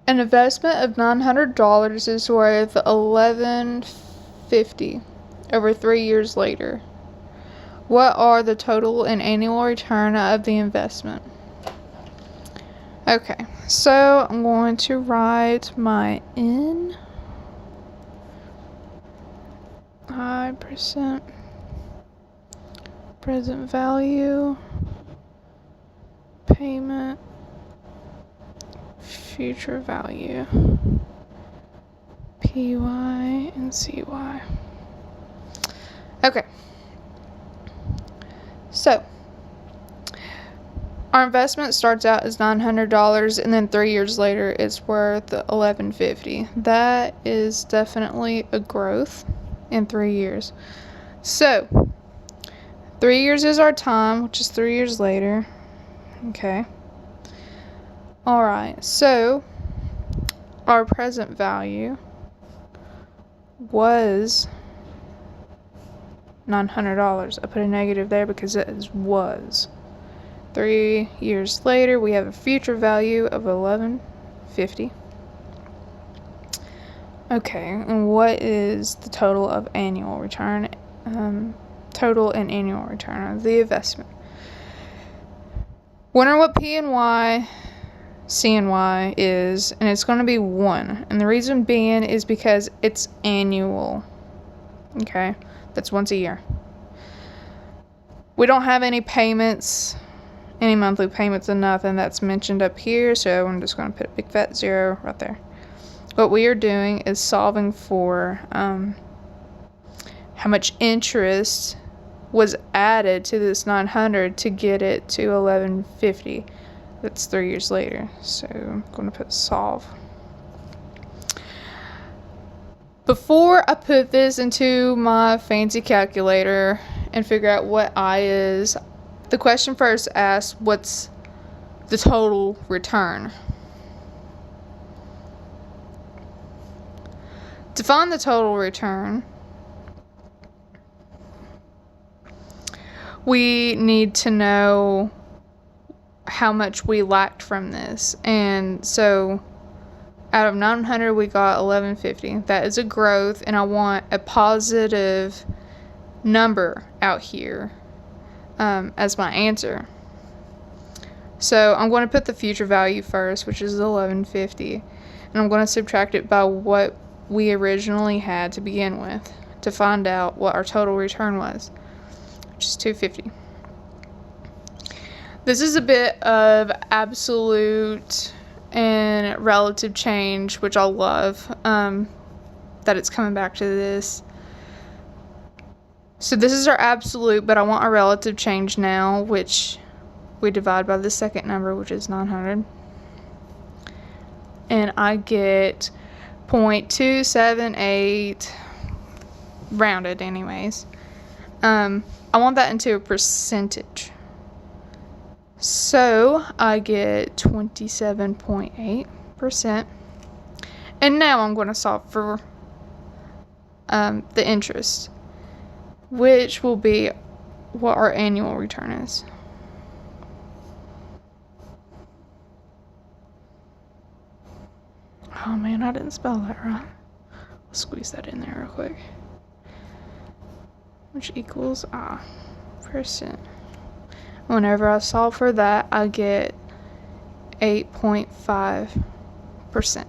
An investment of $900 is worth $11.50 over 3 years later. What are the total and annual return of the investment? Okay, so I'm going to write my N. 5% present value, payment, future value, PY and CY. Okay, so our investment starts out as $900 and then 3 years later it's worth $11.50. That is definitely a growth in 3 years. So 3 years is our time, which is 3 years later. Okay. Alright, so our present value was $900. I put a negative there because it is was. 3 years later, we have a future value of $11.50. Okay, and what is the total of annual return? Total and annual return of the investment. Wonder what P and Y, C and Y is, and it's going to be 1. And the reason being is because it's annual. Okay, that's once a year. We don't have any payments, any monthly payments or nothing that's mentioned up here, so I'm just going to put a big fat 0 right there. What we are doing is solving for how much interest was added to this 900 to get it to 1150. That's 3 years later. So I'm going to put solve. Before I put this into my fancy calculator and figure out what I is, the question first asks what's the total return. To find the total return, we need to know how much we lacked from this. And so out of 900 we got 1150. That is a growth, and I want a positive number out here as my answer. So I'm going to put the future value first, which is 1150, and I'm going to subtract it by what we originally had to begin with to find out what our total return was, which is 250. This is a bit of absolute and relative change, which I love, that it's coming back to this. So this is our absolute, but I want our relative change now, which we divide by the second number, which is 900. And I get 0.278, rounded anyways. I want that into a percentage. So I get 27.8%. And now I'm going to solve for the interest, which will be what our annual return is. Oh man, I didn't spell that right. Let's squeeze that in there real quick. Which equals percent. Whenever I solve for that, I get 8.5%.